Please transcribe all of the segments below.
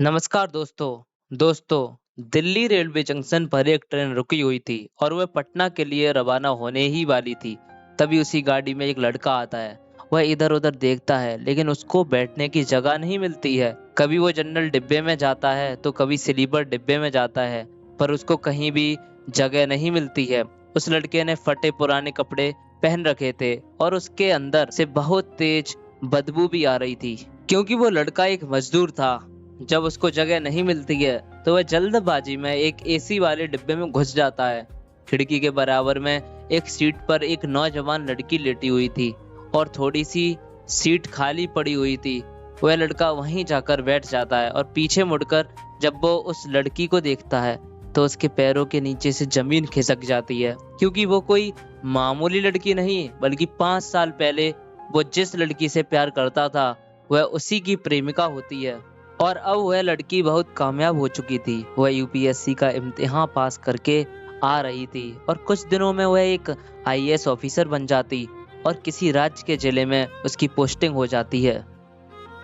नमस्कार दोस्तों Delhi railway junction पर एक ट्रेन रुकी हुई थी और वह पटना के लिए रवाना होने ही वाली थी। तभी उसी गाड़ी में एक लड़का आता है। वह इधर उधर देखता है लेकिन उसको बैठने की जगह नहीं मिलती है। कभी वो जनरल डिब्बे में जाता है तो कभी स्लीपर डिब्बे में जाता है, पर उसको कहीं भी जगह नहीं मिलती है। उस लड़के ने फटे पुराने कपड़े पहन रखे थे और उसके अंदर से बहुत तेज बदबू भी आ रही थी, क्योंकि वो लड़का एक मजदूर था। जब उसको जगह नहीं मिलती है तो वह जल्दबाजी में एक एसी वाले डिब्बे में घुस जाता है। खिड़की के बराबर में एक सीट पर एक नौजवान लड़की लेटी हुई थी और थोड़ी सी सीट खाली पड़ी हुई थी। वह लड़का वहीं जाकर बैठ जाता है और पीछे मुड़कर जब वो उस लड़की को देखता है तो उसके पैरों के नीचे से जमीन खिसक जाती है, क्योंकि वो कोई मामूली लड़की नहीं बल्कि 5 साल पहले वो जिस लड़की से प्यार करता था वह उसी की प्रेमिका होती है। और अब वह लड़की बहुत कामयाब हो चुकी थी। वह यूपीएससी का इम्तिहान पास करके आ रही थी और कुछ दिनों में वह एक आईएएस ऑफिसर बन जाती और किसी राज्य के जिले में उसकी पोस्टिंग हो जाती है।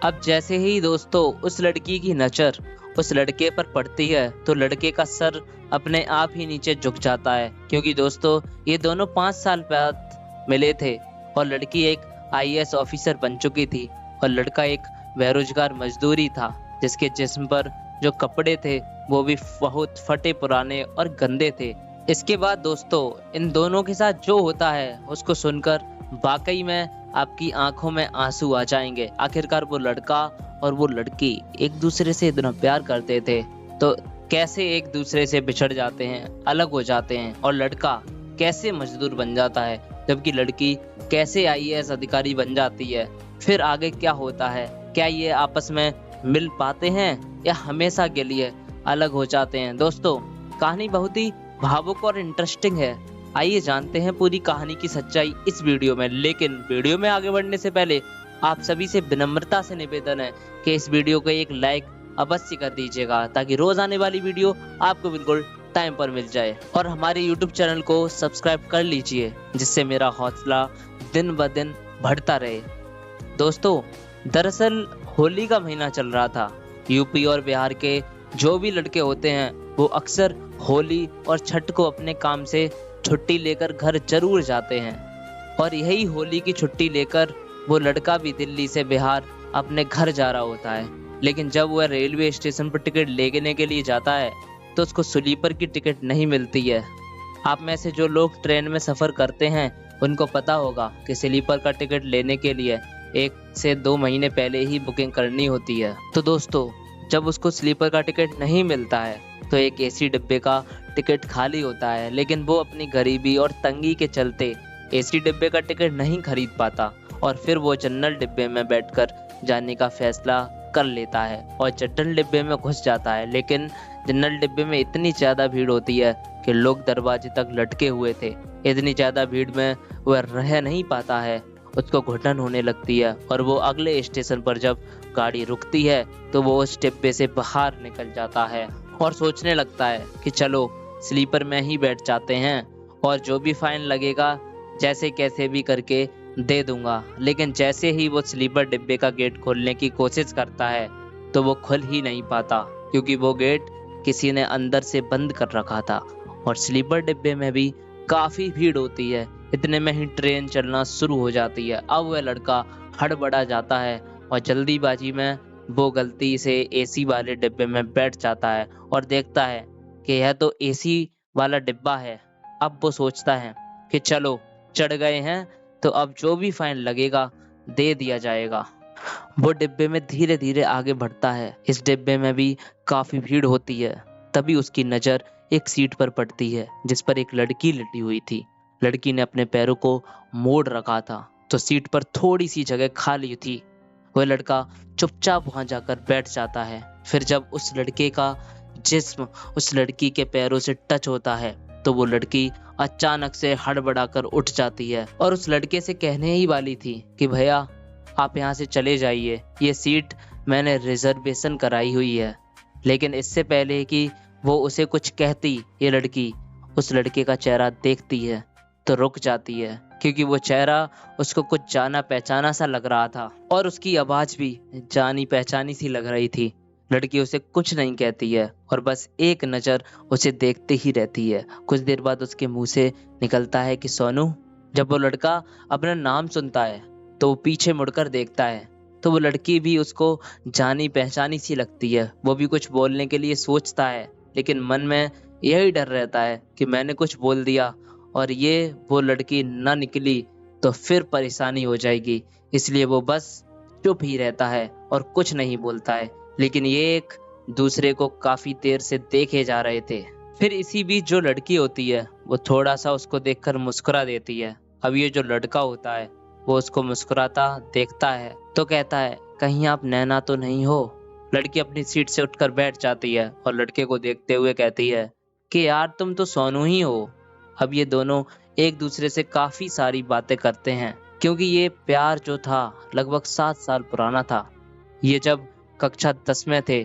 अब जैसे ही दोस्तों उस लड़की की नजर उस लड़के पर पड़ती है तो लड़के का सर अपने आप ही नीचे झुक जाता है, क्योंकि दोस्तों ये दोनों 5 साल बाद मिले थे और लड़की एक आईएएस ऑफिसर बन चुकी थी और लड़का एक बेरोजगार मजदूर ही था, जिसके जिस्म पर जो कपड़े थे वो भी बहुत फटे पुराने और गंदे थे। इसके बाद दोस्तों इन दोनों के साथ जो होता है उसको सुनकर वाकई में आपकी आंखों में आंसू आ जाएंगे। आखिरकार वो लड़का और वो लड़की एक दूसरे से इतना प्यार करते थे तो कैसे एक दूसरे से बिछड़ जाते हैं, अलग हो जाते हैं, और लड़का कैसे मजदूर बन जाता है जबकि लड़की कैसे आईएएस अधिकारी बन जाती है। फिर आगे क्या होता है, क्या ये आपस में मिल पाते हैं या हमेशा के लिए अलग हो जाते हैं। दोस्तों कहानी बहुत ही भावुक और इंटरेस्टिंग है। आइए जानते हैं पूरी कहानी की सच्चाई इस वीडियो में। लेकिन वीडियो में आगे बढ़ने से पहले आप सभी से विनम्रता से निवेदन है कि इस वीडियो को एक लाइक अवश्य कर दीजिएगा, ताकि रोज आने वाली वीडियो आपको बिल्कुल टाइम पर मिल जाए। और हमारे यूट्यूब चैनल को सब्सक्राइब कर लीजिए, जिससे मेरा हौसला दिन ब दिन बढ़ता रहे। दोस्तों दरअसल होली का महीना चल रहा था। यूपी और बिहार के जो भी लड़के होते हैं वो अक्सर होली और छठ को अपने काम से छुट्टी लेकर घर जरूर जाते हैं, और यही होली की छुट्टी लेकर वो लड़का भी दिल्ली से बिहार अपने घर जा रहा होता है। लेकिन जब वह रेलवे स्टेशन पर टिकट लेने के लिए जाता है तो उसको स्लीपर की टिकट नहीं मिलती है। आप में से जो लोग ट्रेन में सफर करते हैं उनको पता होगा कि स्लीपर का टिकट लेने के लिए 1 से 2 महीने पहले ही बुकिंग करनी होती है। तो दोस्तों जब उसको स्लीपर का टिकट नहीं मिलता है तो एक एसी डिब्बे का टिकट खाली होता है, लेकिन वो अपनी गरीबी और तंगी के चलते एसी डिब्बे का टिकट नहीं खरीद पाता और फिर वो जनरल डिब्बे में बैठकर जाने का फैसला कर लेता है और जनरल डिब्बे में घुस जाता है। लेकिन जनरल डिब्बे में इतनी ज्यादा भीड़ होती है कि लोग दरवाजे तक लटके हुए थे। इतनी ज्यादा भीड़ में वह रह नहीं पाता है, उसको घुटन होने लगती है और वो अगले स्टेशन पर जब गाड़ी रुकती है तो वो उस डिब्बे से बाहर निकल जाता है और सोचने लगता है कि चलो स्लीपर में ही बैठ जाते हैं और जो भी फाइन लगेगा जैसे कैसे भी करके दे दूंगा। लेकिन जैसे ही वो स्लीपर डिब्बे का गेट खोलने की कोशिश करता है तो वो खुल ही नहीं पाता, क्योंकि वो गेट किसी ने अंदर से बंद कर रखा था। और स्लीपर डिब्बे में भी काफी भीड़ होती है। इतने में ही ट्रेन चलना शुरू हो जाती है। अब वह लड़का हड़बड़ा जाता है और जल्दीबाजी में वो गलती से एसी वाले डिब्बे में बैठ जाता है और देखता है कि यह तो एसी वाला डिब्बा है। अब वो सोचता है कि चलो चढ़ गए हैं तो अब जो भी फाइन लगेगा दे दिया जाएगा। वो डिब्बे में धीरे धीरे आगे बढ़ता है। इस डिब्बे में भी काफी भीड़ होती है। तभी उसकी नजर एक सीट पर पड़ती है जिस पर एक लड़की लेटी हुई थी। लड़की ने अपने पैरों को मोड़ रखा था तो सीट पर थोड़ी सी जगह खाली थी। वह लड़का चुपचाप वहां जाकर बैठ जाता है। फिर जब उस लड़के का जिस्म उस लड़की के पैरों से टच होता है तो वो लड़की अचानक से हड़बड़ाकर उठ जाती है और उस लड़के से कहने ही वाली थी कि भैया आप यहाँ से चले जाइए, ये सीट मैंने रिजर्वेशन कराई हुई है। लेकिन इससे पहले कि वो उसे कुछ कहती, ये लड़की उस लड़के का चेहरा देखती है तो रुक जाती है, क्योंकि वो चेहरा उसको कुछ जाना पहचाना सा लग रहा था और उसकी आवाज भी जानी पहचानी सी लग रही थी। लड़की उसे कुछ नहीं कहती है और बस एक नज़र उसे देखते ही रहती है। कुछ देर बाद उसके मुंह से निकलता है कि सोनू। जब वो लड़का अपना नाम सुनता है तो वो पीछे मुड़कर देखता है, तो वो लड़की भी उसको जानी पहचानी सी लगती है। वो भी कुछ बोलने के लिए सोचता है, लेकिन मन में यही डर रहता है कि मैंने कुछ बोल दिया और ये वो लड़की ना निकली तो फिर परेशानी हो जाएगी। इसलिए वो बस चुप ही रहता है और कुछ नहीं बोलता है। लेकिन ये एक दूसरे को काफी देर से देखे जा रहे थे। फिर इसी बीच जो लड़की होती है वो थोड़ा सा उसको देखकर मुस्कुरा देती है। अब ये जो लड़का होता है वो उसको मुस्कुराता देखता है तो कहता है, कहीं आप नैना तो नहीं हो। लड़की अपनी सीट से उठकर बैठ जाती है और लड़के को देखते हुए कहती है कि यार तुम तो सोनू ही हो। अब ये दोनों एक दूसरे से काफी सारी बातें करते हैं, क्योंकि ये प्यार जो था लगभग 7 साल पुराना था। ये जब कक्षा 10 में थे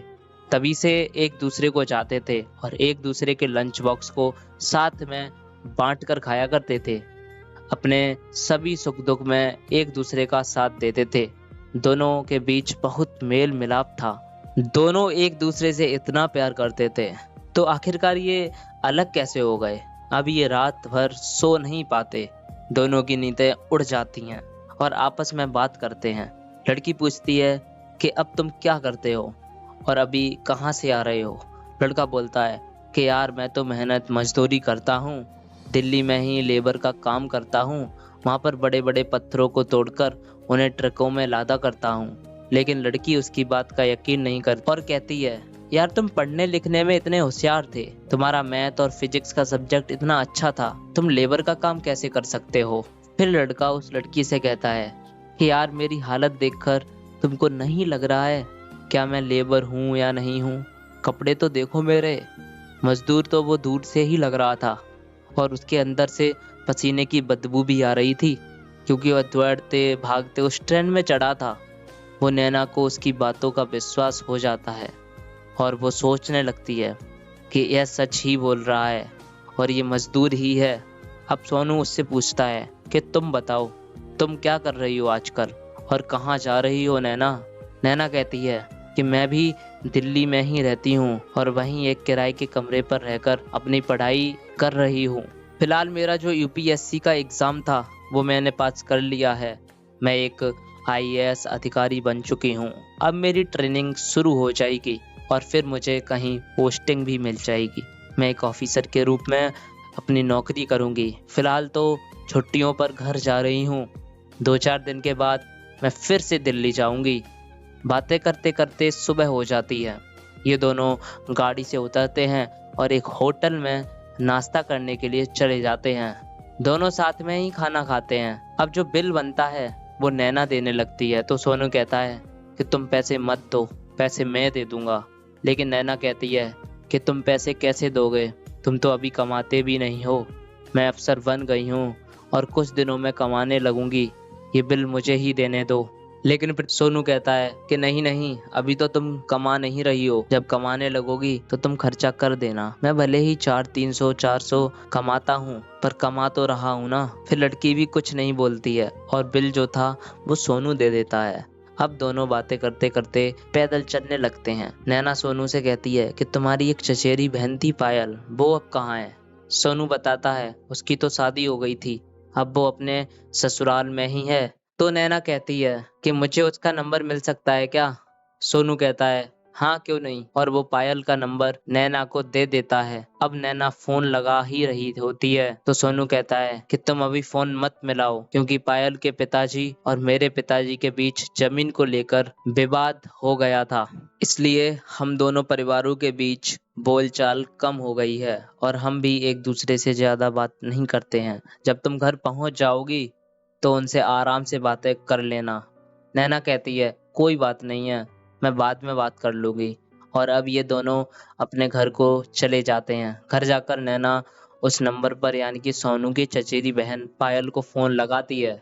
तभी से एक दूसरे को जाते थे और एक दूसरे के लंच बॉक्स को साथ में बांट कर खाया करते थे। अपने सभी सुख दुख में एक दूसरे का साथ देते थे। दोनों के बीच बहुत मेल मिलाप था। दोनों एक दूसरे से इतना प्यार करते थे, तो आखिरकार ये अलग कैसे हो गए। अब ये रात भर सो नहीं पाते। दोनों की नींदें उड़ जाती हैं और आपस में बात करते हैं। लड़की पूछती है कि अब तुम क्या करते हो और अभी कहाँ से आ रहे हो। लड़का बोलता है कि यार मैं तो मेहनत मजदूरी करता हूँ, दिल्ली में ही लेबर का काम करता हूँ। वहाँ पर बड़े बड़े पत्थरों को तोड़कर उन्हें ट्रकों में लादा करता हूँ। लेकिन लड़की उसकी बात का यकीन नहीं करती और कहती है, यार तुम पढ़ने लिखने में इतने होशियार थे, तुम्हारा मैथ और फिजिक्स का सब्जेक्ट इतना अच्छा था, तुम लेबर का काम कैसे कर सकते हो। फिर लड़का उस लड़की से कहता है कि यार मेरी हालत देखकर तुमको नहीं लग रहा है क्या मैं लेबर हूँ या नहीं हूँ। कपड़े तो देखो मेरे। मजदूर तो वो दूर से ही लग रहा था और उसके अंदर से पसीने की बदबू भी आ रही थी, क्योंकि वह दौड़ते भागते उस ट्रेन में चढ़ा था। वो नैना को उसकी बातों का विश्वास हो जाता है और वो सोचने लगती है कि यह सच ही बोल रहा है और ये मजदूर ही है। अब सोनू उससे पूछता है कि तुम बताओ, तुम क्या कर रही हो आजकल और कहाँ जा रही हो नैना। नैना कहती है कि मैं भी दिल्ली में ही रहती हूँ और वहीं एक किराए के कमरे पर रहकर अपनी पढ़ाई कर रही हूँ। फिलहाल मेरा जो यूपीएससी का एग्ज़ाम था वो मैंने पास कर लिया है। मैं एक आईएएस अधिकारी बन चुकी हूँ। अब मेरी ट्रेनिंग शुरू हो जाएगी और फिर मुझे कहीं पोस्टिंग भी मिल जाएगी। मैं एक ऑफिसर के रूप में अपनी नौकरी करूँगी। फिलहाल तो छुट्टियों पर घर जा रही हूँ। 2-4 दिन के बाद मैं फिर से दिल्ली जाऊँगी। बातें करते करते सुबह हो जाती है। ये दोनों गाड़ी से उतरते हैं और एक होटल में नाश्ता करने के लिए चले जाते हैं। दोनों साथ में ही खाना खाते हैं। अब जो बिल बनता है वो नैना देने लगती है, तो सोनू कहता है कि तुम पैसे मत दो, पैसे मैं दे दूंगा। लेकिन नैना कहती है कि तुम पैसे कैसे दोगे, तुम तो अभी कमाते भी नहीं हो। मैं अफसर बन गई हूँ और कुछ दिनों में कमाने लगूंगी, ये बिल मुझे ही देने दो। लेकिन फिर सोनू कहता है कि नहीं नहीं, अभी तो तुम कमा नहीं रही हो, जब कमाने लगोगी तो तुम खर्चा कर देना। मैं भले ही 300-400 कमाता हूँ पर कमा तो रहा हूँ ना। फिर लड़की भी कुछ नहीं बोलती है और बिल जो था वो सोनू दे देता है। अब दोनों बातें करते करते पैदल चलने लगते हैं। नैना सोनू से कहती है कि तुम्हारी एक चचेरी बहन थी पायल, वो अब कहाँ है। सोनू बताता है उसकी तो शादी हो गई थी, अब वो अपने ससुराल में ही है। तो नैना कहती है कि मुझे उसका नंबर मिल सकता है क्या। सोनू कहता है हाँ क्यों नहीं, और वो पायल का नंबर नैना को दे देता है। अब नैना फोन लगा ही रही होती है तो सोनू कहता है कि तुम अभी फोन मत मिलाओ, क्योंकि पायल के पिताजी और मेरे पिताजी के बीच जमीन को लेकर विवाद हो गया था। इसलिए हम दोनों परिवारों के बीच बोलचाल कम हो गई है और हम भी एक दूसरे से ज्यादा बात नहीं करते हैं। जब तुम घर पहुंच जाओगी तो उनसे आराम से बातें कर लेना। नैना कहती है कोई बात नहीं है, मैं बाद में बात कर लूंगी। और अब ये दोनों अपने घर को चले जाते हैं। घर जाकर नैना उस नंबर पर यानी कि सोनू की चचेरी बहन पायल को फोन लगाती है।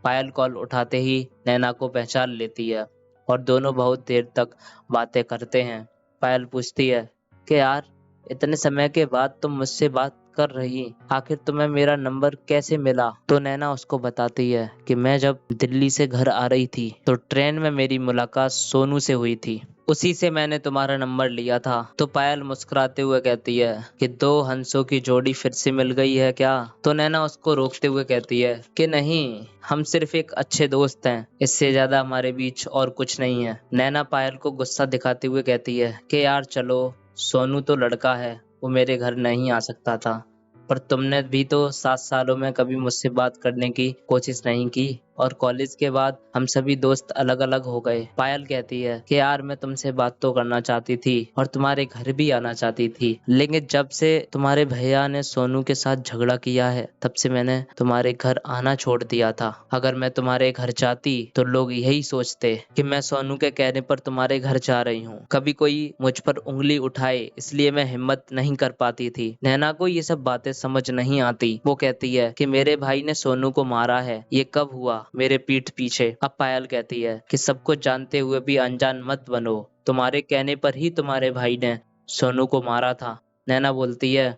पायल कॉल उठाते ही नैना को पहचान लेती है और दोनों बहुत देर तक बातें करते हैं। पायल पूछती है कि यार इतने समय के बाद तुम मुझसे बात कर रही, आखिर तुम्हें मेरा नंबर कैसे मिला? तो नैना उसको बताती है कि मैं जब दिल्ली से घर आ रही थी तो ट्रेन में मेरी मुलाकात सोनू से हुई थी, उसी से मैंने तुम्हारा नंबर लिया था। तो पायल मुस्कुराते हुए कहती है कि दो हंसों की जोड़ी फिर से मिल गई है क्या? तो नैना उसको रोकते हुए कहती है कि नहीं, हम सिर्फ एक अच्छे दोस्त हैं, इससे ज्यादा हमारे बीच और कुछ नहीं है। नैना पायल को गुस्सा दिखाते हुए कहती है कि यार चलो, सोनू तो लड़का है, वो मेरे घर नहीं आ सकता था, पर तुमने भी तो 7 सालों में कभी मुझसे बात करने की कोशिश नहीं की, और कॉलेज के बाद हम सभी दोस्त अलग अलग हो गए। पायल कहती है कि यार मैं तुमसे बात तो करना चाहती थी और तुम्हारे घर भी आना चाहती थी, लेकिन जब से तुम्हारे भैया ने सोनू के साथ झगड़ा किया है तब से मैंने तुम्हारे घर आना छोड़ दिया था। अगर मैं तुम्हारे घर जाती तो लोग यही सोचते कि मैं सोनू के कहने पर तुम्हारे घर जा रही हूँ। कभी कोई मुझ पर उंगली उठाए इसलिए मैं हिम्मत नहीं कर पाती थी। नैना को ये सब बातें समझ नहीं आती। वो कहती है कि मेरे भाई ने सोनू को मारा है, ये कब हुआ? मेरे पीठ पीछे। अब पायल कहती है कि सब कुछ जानते हुए भी अनजान मत बनो, तुम्हारे कहने पर ही तुम्हारे भाई ने सोनू को मारा था। नैना बोलती है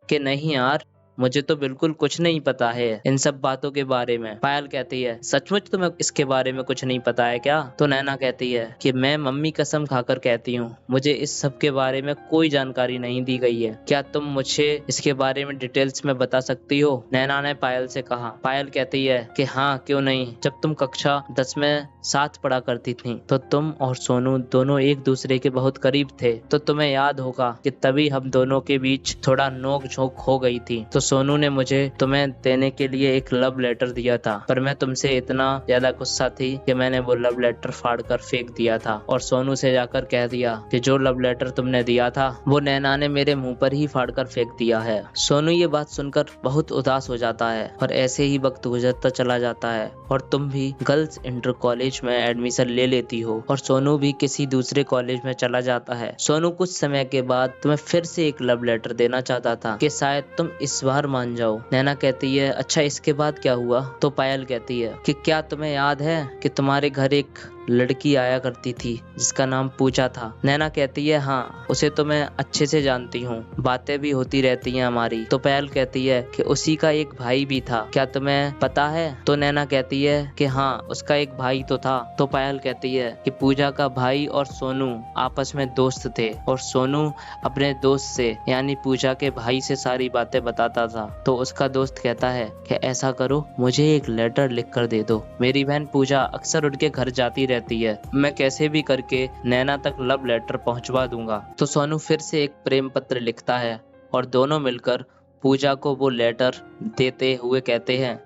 कि नहीं यार, मुझे तो बिल्कुल कुछ नहीं पता है इन सब बातों के बारे में। पायल कहती है सचमुच तुम्हें इसके बारे में कुछ नहीं पता है क्या? तो नैना कहती है कि मैं मम्मी कसम खाकर कहती हूँ, मुझे इस सब के बारे में कोई जानकारी नहीं दी गई है। क्या तुम मुझे इसके बारे में डिटेल्स में बता सकती हो? नैना ने पायल से कहा। पायल कहती है कि हाँ, क्यों नहीं। जब तुम कक्षा 10 में साथ पढ़ा करती थी तो तुम और सोनू दोनों एक दूसरे के बहुत करीब थे, तो तुम्हें याद होगा कि तभी हम दोनों के बीच थोड़ा नोक झोंक हो गई थी। तो सोनू ने मुझे तुम्हें देने के लिए एक लव लेटर दिया था, पर मैं तुमसे इतना ज्यादा गुस्सा थी कि मैंने वो लव लेटर फाड़ कर फेंक दिया था और सोनू से जाकर कह दिया कि जो लव लेटर तुमने दिया था वो नैना ने मेरे मुंह पर ही फाड़ कर फेंक दिया है। सोनू ये बात सुनकर बहुत उदास हो जाता है और ऐसे ही वक्त गुजरता चला जाता है और तुम भी गर्ल्स इंटर कॉलेज में एडमिशन ले लेती हो और सोनू भी किसी दूसरे कॉलेज में चला जाता है। सोनू कुछ समय के बाद तुम्हें फिर से एक लव लेटर देना चाहता था कि शायद तुम इस बार मान जाओ। नैना कहती है अच्छा, इसके बाद क्या हुआ? तो पायल कहती है कि क्या तुम्हें याद है कि तुम्हारे घर एक लड़की आया करती थी जिसका नाम पूजा था? नैना कहती है हाँ, उसे तो मैं अच्छे से जानती हूँ, बातें भी होती रहती हैं हमारी। तो पायल कहती है कि उसी का एक भाई भी था, क्या तुम्हें पता है? तो नैना कहती है कि हाँ, उसका एक भाई तो था। तो पायल कहती है कि पूजा का भाई और सोनू आपस में दोस्त थे और सोनू अपने दोस्त से यानी पूजा के भाई से सारी बातें बताता था। तो उसका दोस्त कहता है कि ऐसा करो, मुझे एक लेटर लिख कर दे दो, मेरी बहन पूजा अक्सर उनके घर जाती रहती है, मैं कैसे भी करके नैना तक लव लेटर पहुंचवा दूंगा। तो सोनू फिर से एक प्रेम पत्र लिखता है और दोनों मिलकर पूजा को वो लेटर देते हुए कहते हैं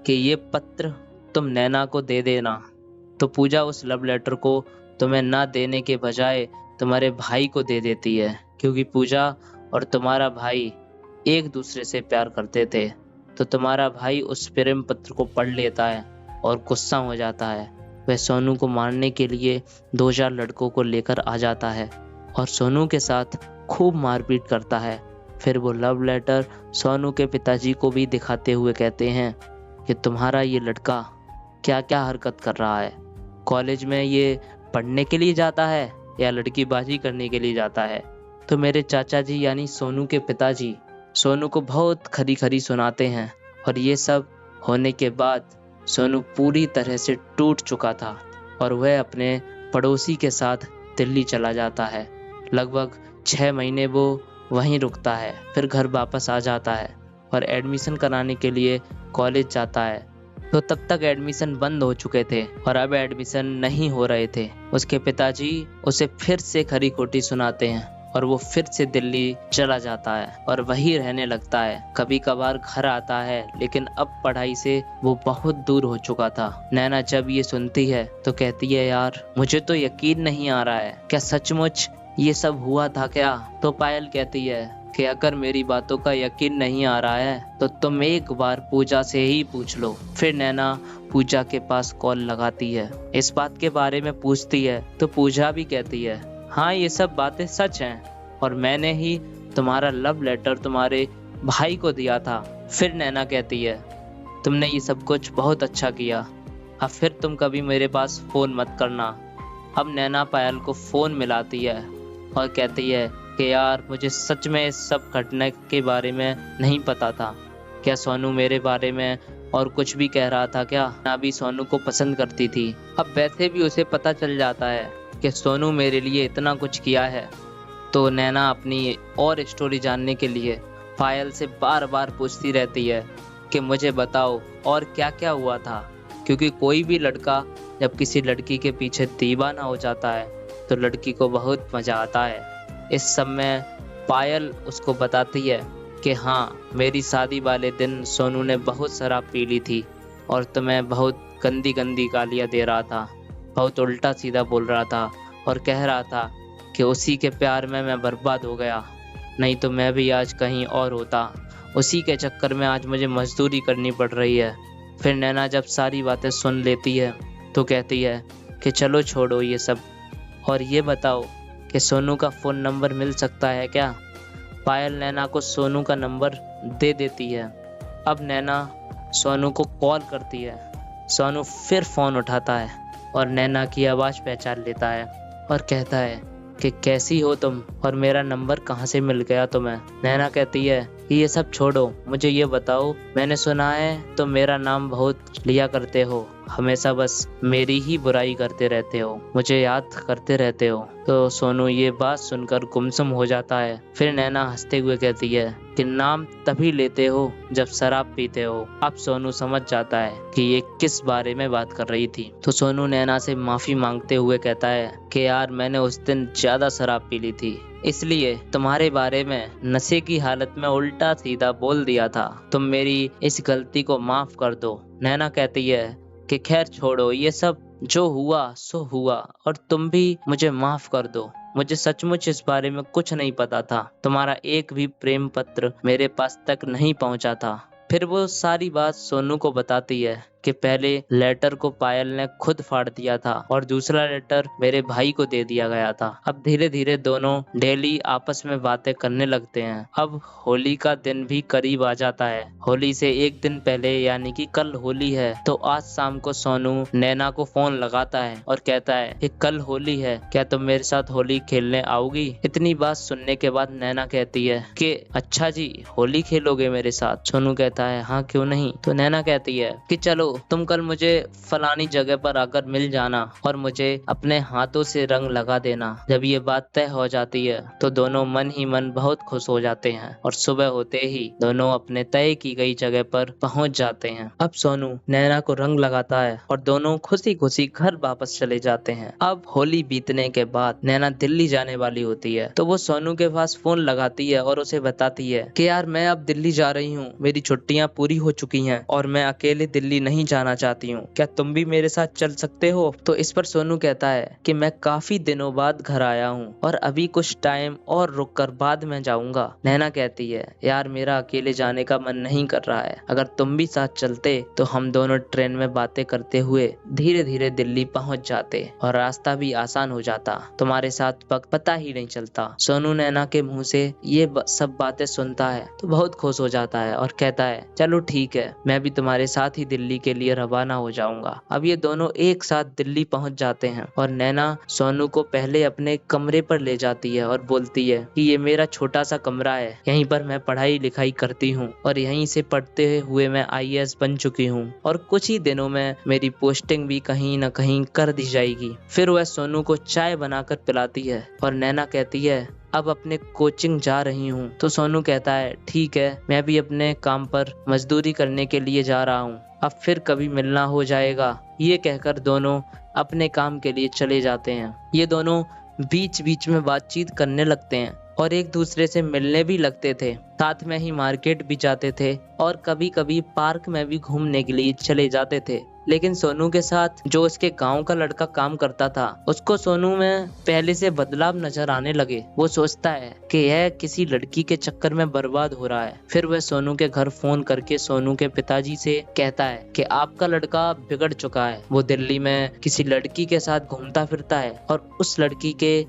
कि ये पत्र तुम नैना को दे देना। तो पूजा उस लव लेटर को तुम्हें ना देने के बजाय तुम्हारे भाई को दे देती है, क्योंकि पूजा और तुम्हारा भाई एक दूसरे से प्यार करते थे। तो तुम्हारा भाई उस प्रेम पत्र को पढ़ लेता है और गुस्सा हो जाता है। वह सोनू को मारने के लिए 2 लड़कों को लेकर आ जाता है और सोनू के साथ खूब मारपीट करता है। फिर वो लव लेटर सोनू के पिताजी को भी दिखाते हुए कहते हैं कि तुम्हारा ये लड़का क्या क्या हरकत कर रहा है, कॉलेज में ये पढ़ने के लिए जाता है या लड़कीबाजी करने के लिए जाता है? तो मेरे चाचा जी यानी सोनू के पिताजी सोनू को बहुत खरी खरी सुनाते हैं और ये सब होने के बाद सोनू पूरी तरह से टूट चुका था और वह अपने पड़ोसी के साथ दिल्ली चला जाता है। लगभग 6 महीने वो वहीं रुकता है, फिर घर वापस आ जाता है और एडमिशन कराने के लिए कॉलेज जाता है। तो तब तक एडमिशन बंद हो चुके थे और अब एडमिशन नहीं हो रहे थे। उसके पिताजी उसे फिर से खरी खोटी सुनाते हैं और वो फिर से दिल्ली चला जाता है और वहीं रहने लगता है। कभी कभार घर आता है, लेकिन अब पढ़ाई से वो बहुत दूर हो चुका था। नैना जब ये सुनती है तो कहती है यार, मुझे तो यकीन नहीं आ रहा है, क्या सचमुच ये सब हुआ था क्या? तो पायल कहती है कि अगर मेरी बातों का यकीन नहीं आ रहा है तो तुम एक बार पूजा से ही पूछ लो। फिर नैना पूजा के पास कॉल लगाती है, इस बात के बारे में पूछती है। तो पूजा भी कहती है हाँ, ये सब बातें सच हैं और मैंने ही तुम्हारा लव लेटर तुम्हारे भाई को दिया था। फिर नैना कहती है तुमने ये सब कुछ बहुत अच्छा किया, अब फिर तुम कभी मेरे पास फोन मत करना। अब नैना पायल को फोन मिलाती है और कहती है कि यार मुझे सच में इस सब घटना के बारे में नहीं पता था। क्या सोनू मेरे बारे में और कुछ भी कह रहा था क्या? ना भी सोनू को पसंद करती थी। अब वैसे भी उसे पता चल जाता है कि सोनू मेरे लिए इतना कुछ किया है, तो नैना अपनी और स्टोरी जानने के लिए पायल से बार बार पूछती रहती है कि मुझे बताओ और क्या क्या हुआ था। क्योंकि कोई भी लड़का जब किसी लड़की के पीछे दीवाना हो जाता है तो लड़की को बहुत मजा आता है। इस सब में पायल उसको बताती है कि हाँ, मेरी शादी वाले दिन सोनू ने बहुत शराब पी ली थी और तुम्हें बहुत गंदी गंदी गालियाँ दे रहा था, बहुत उल्टा सीधा बोल रहा था और कह रहा था कि उसी के प्यार में मैं बर्बाद हो गया, नहीं तो मैं भी आज कहीं और होता। उसी के चक्कर में आज मुझे मजदूरी करनी पड़ रही है। फिर नैना जब सारी बातें सुन लेती है तो कहती है कि चलो छोड़ो ये सब, और ये बताओ कि सोनू का फ़ोन नंबर मिल सकता है क्या? पायल नैना को सोनू का नंबर दे देती है। अब नैना सोनू को कॉल करती है। सोनू फिर फ़ोन उठाता है और नैना की आवाज़ पहचान लेता है और कहता है कि कैसी हो तुम और मेरा नंबर कहाँ से मिल गया तुम्हें? नैना कहती है कि ये सब छोड़ो, मुझे ये बताओ, मैंने सुना है तुम मेरा नाम बहुत लिया करते हो, हमेशा बस मेरी ही बुराई करते रहते हो, मुझे याद करते रहते हो। तो सोनू ये बात सुनकर गुमसुम हो जाता है। फिर नैना हंसते हुए कहती है कि नाम तभी लेते हो जब शराब पीते हो। अब सोनू समझ जाता है कि ये किस बारे में बात कर रही थी। तो सोनू नैना से माफी मांगते हुए कहता है कि यार मैंने उस दिन ज्यादा शराब पी ली थी, इसलिए तुम्हारे बारे में नशे की हालत में उल्टा सीधा बोल दिया था, तुम मेरी इस गलती को माफ कर दो। नैना कहती है कि खैर छोड़ो, ये सब जो हुआ सो हुआ और तुम भी मुझे माफ कर दो। मुझे सचमुच इस बारे में कुछ नहीं पता था, तुम्हारा एक भी प्रेम पत्र मेरे पास तक नहीं पहुंचा था। फिर वो सारी बात सोनू को बताती है कि पहले लेटर को पायल ने खुद फाड़ दिया था और दूसरा लेटर मेरे भाई को दे दिया गया था। अब धीरे धीरे दोनों डेली आपस में बातें करने लगते हैं। अब होली का दिन भी करीब आ जाता है। होली से एक दिन पहले यानी कि कल होली है, तो आज शाम को सोनू नैना को फोन लगाता है और कहता है कि कल होली है, क्या तुम मेरे साथ होली खेलने आओगी? इतनी बात सुनने के बाद नैना कहती है कि अच्छा जी, होली खेलोगे मेरे साथ? सोनू कहता है हाँ क्यों नहीं। तो नैना कहती है कि चलो तुम कल मुझे फलानी जगह पर आकर मिल जाना और मुझे अपने हाथों से रंग लगा देना। जब ये बात तय हो जाती है तो दोनों मन ही मन बहुत खुश हो जाते हैं और सुबह होते ही दोनों अपने तय की गई जगह पर पहुंच जाते हैं। अब सोनू नैना को रंग लगाता है और दोनों खुशी खुशी घर वापस चले जाते हैं। अब होली बीतने के बाद नैना दिल्ली जाने वाली होती है, तो वो सोनू के पास फोन लगाती है और उसे बताती है कि यार मैं अब दिल्ली जा रही हूँ, मेरी छुट्टियाँ पूरी हो चुकी हैं और मैं अकेले दिल्ली नहीं जाना चाहती हूँ, क्या तुम भी मेरे साथ चल सकते हो? तो इस पर सोनू कहता है कि मैं काफी दिनों बाद घर आया हूँ और अभी कुछ टाइम और रुक कर बाद में जाऊंगा। नैना कहती है यार मेरा अकेले जाने का मन नहीं कर रहा है, अगर तुम भी साथ चलते तो हम दोनों ट्रेन में बातें करते हुए धीरे धीरे दिल्ली पहुंच जाते और रास्ता भी आसान हो जाता, तुम्हारे साथ वक्त पता ही नहीं चलता। सोनू नैना के मुंह से ये सब बातें सुनता है तो बहुत खुश हो जाता है और कहता है चलो ठीक है, मैं भी तुम्हारे साथ ही दिल्ली के लिए रवाना हो जाऊंगा। अब ये दोनों एक साथ दिल्ली पहुंच जाते हैं और नैना सोनू को पहले अपने कमरे पर ले जाती है और बोलती है कि ये मेरा छोटा सा कमरा है, यहीं पर मैं पढ़ाई लिखाई करती हूँ और यहीं से पढ़ते हुए मैं IAS बन चुकी हूँ और कुछ ही दिनों में मेरी पोस्टिंग भी कहीं न कहीं कर दी जाएगी। फिर वह सोनू को चाय बनाकर पिलाती है और नैना कहती है अब अपने कोचिंग जा रही हूँ। तो सोनू कहता है ठीक है, मैं भी अपने काम पर मजदूरी करने के लिए जा रहा हूँ, अब फिर कभी मिलना हो जाएगा। ये कहकर दोनों अपने काम के लिए चले जाते हैं। ये दोनों बीच बीच में बातचीत करने लगते हैं और एक दूसरे से मिलने भी लगते थे, साथ में ही मार्केट भी जाते थे और कभी कभी पार्क में भी घूमने के लिए चले जाते थे। लेकिन सोनू के साथ जो उसके गांव का लड़का काम करता था, उसको सोनू में पहले से बदलाव नजर आने लगे। वो सोचता है कि यह किसी लड़की के चक्कर में बर्बाद हो रहा है। फिर वह सोनू के घर फोन करके सोनू के पिताजी से कहता है कि आपका लड़का बिगड़ चुका है, वो दिल्ली में किसी लड़की के साथ घूमता फिरता है और उस लड़की के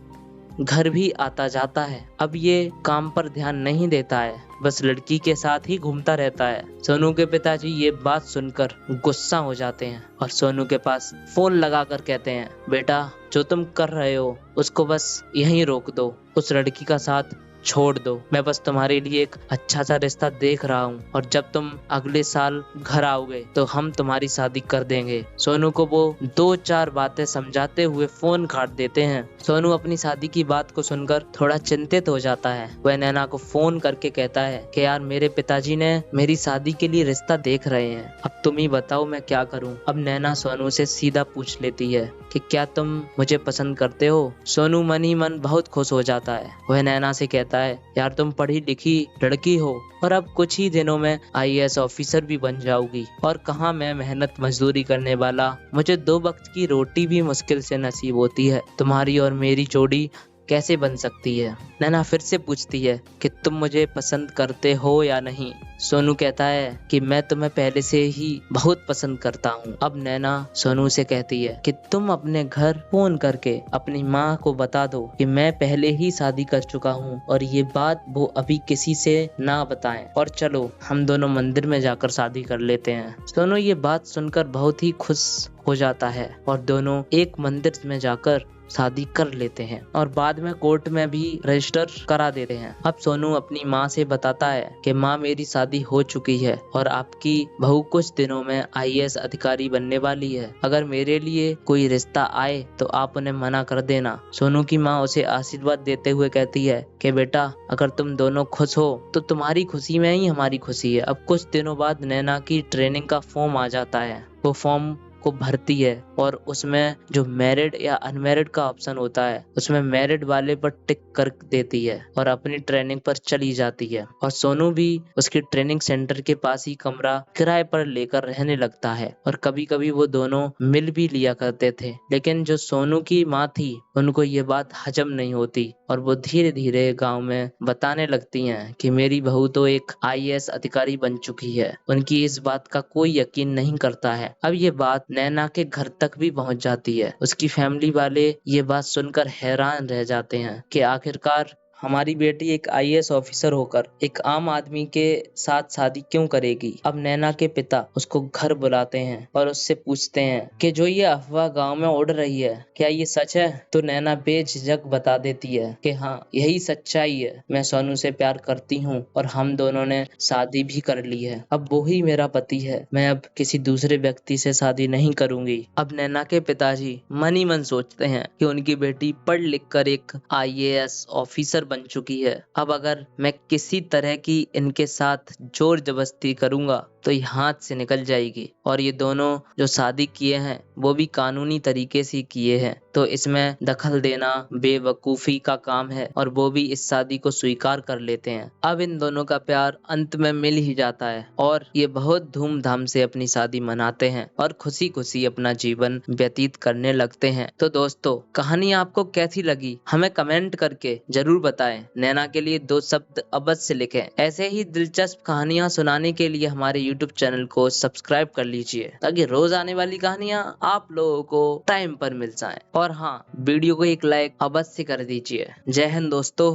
घर भी आता जाता है। अब ये काम पर ध्यान नहीं देता है, बस लड़की के साथ ही घूमता रहता है। सोनू के पिताजी ये बात सुनकर गुस्सा हो जाते हैं और सोनू के पास फोन लगाकर कहते हैं, बेटा जो तुम कर रहे हो उसको बस यहीं रोक दो, उस लड़की का साथ छोड़ दो। मैं बस तुम्हारे लिए एक अच्छा सा रिश्ता देख रहा हूँ और जब तुम अगले साल घर आओगे तो हम तुम्हारी शादी कर देंगे। सोनू को वो 2-4 बातें समझाते हुए फोन काट देते हैं। सोनू अपनी शादी की बात को सुनकर थोड़ा चिंतित हो जाता है। वह नैना को फोन करके कहता है कि यार मेरे पिताजी ने मेरी शादी के लिए रिश्ता देख रहे हैं, अब तुम ही बताओ मैं क्या करूं। अब नैना सोनू से सीधा पूछ लेती है कि क्या तुम मुझे पसंद करते हो। सोनू मन ही मन बहुत खुश हो जाता है। वह नैना से कहता है यार तुम पढ़ी लिखी लड़की हो और अब कुछ ही दिनों में आईएएस ऑफिसर भी बन जाओगी, और कहाँ मैं मेहनत मजदूरी करने वाला, मुझे 2 वक्त की रोटी भी मुश्किल से नसीब होती है, तुम्हारी और मेरी जोड़ी कैसे बन सकती है। नैना फिर से पूछती है कि तुम मुझे पसंद करते हो या नहीं। सोनू कहता है कि मैं तुम्हें पहले से ही बहुत पसंद करता हूँ। अब नैना सोनू से कहती है कि तुम अपने घर फोन करके अपनी माँ को बता दो कि मैं पहले ही शादी कर चुका हूँ और ये बात वो अभी किसी से ना बताएं, और चलो हम दोनों मंदिर में जाकर शादी कर लेते हैं। सोनू ये बात सुनकर बहुत ही खुश हो जाता है और दोनों एक मंदिर में जाकर शादी कर लेते हैं और बाद में कोर्ट में भी रजिस्टर करा देते हैं। अब सोनू अपनी माँ से बताता है कि माँ मेरी शादी हो चुकी है और आपकी बहू कुछ दिनों में आईएएस अधिकारी बनने वाली है, अगर मेरे लिए कोई रिश्ता आए तो आप उन्हें मना कर देना। सोनू की माँ उसे आशीर्वाद देते हुए कहती है कि बेटा अगर तुम दोनों खुश हो तो तुम्हारी खुशी में ही हमारी खुशी है। अब कुछ दिनों बाद नैना की ट्रेनिंग का फॉर्म आ जाता है। वो फॉर्म को भरती है और उसमें जो मैरिड या अनमैरिड का ऑप्शन होता है उसमें मैरिड वाले पर टिक कर देती है और अपनी ट्रेनिंग पर चली जाती है। और सोनू भी उसकी ट्रेनिंग सेंटर के पास ही कमरा किराए पर लेकर रहने लगता है और कभी कभी वो दोनों मिल भी लिया करते थे। लेकिन जो सोनू की माँ थी उनको ये बात हजम नहीं होती और वो धीरे धीरे गांव में बताने लगती हैं कि मेरी बहू तो एक आईएएस अधिकारी बन चुकी है। उनकी इस बात का कोई यकीन नहीं करता है। अब ये बात नैना के घर तक भी पहुंच जाती है। उसकी फैमिली वाले ये बात सुनकर हैरान रह जाते हैं कि आखिरकार हमारी बेटी एक आईएएस ऑफिसर होकर एक आम आदमी के साथ शादी क्यों करेगी। अब नैना के पिता उसको घर बुलाते हैं और उससे पूछते हैं कि जो ये अफवाह गांव में उड़ रही है क्या ये सच है। तो नैना बेझिझक बता देती है कि हाँ यही सच्चाई है, मैं सोनू से प्यार करती हूँ और हम दोनों ने शादी भी कर ली है, अब वो ही मेरा पति है, मैं अब किसी दूसरे व्यक्ति से शादी नहीं करूंगी। अब नैना के पिताजी मन ही मन सोचते हैं कि उनकी बेटी पढ़ लिख कर एक आईएएस ऑफिसर बन चुकी है, अब अगर मैं किसी तरह की इनके साथ जोर जबरदस्ती करूंगा तो ये हाथ से निकल जाएगी। और ये दोनों जो शादी किए हैं वो भी कानूनी तरीके से किए हैं, तो इसमें दखल देना बेवकूफी का काम है और वो भी इस शादी को स्वीकार कर लेते हैं। अब इन दोनों का प्यार अंत में मिल ही जाता है और ये बहुत धूमधाम से अपनी शादी मनाते हैं और खुशी खुशी अपना जीवन व्यतीत करने लगते हैं। तो दोस्तों कहानी आपको कैसी लगी हमें कमेंट करके जरूर बताएं। नैना के लिए 2 शब्द अवश्य लिखें। ऐसे ही दिलचस्प कहानियां सुनाने के लिए हमारे यूट्यूब चैनल को सब्सक्राइब कर लीजिए ताकि रोज आने वाली कहानियां आप लोगों को टाइम पर मिल जाएं। और हाँ वीडियो को एक लाइक अवश्य कर दीजिए। जय हिंद दोस्तों।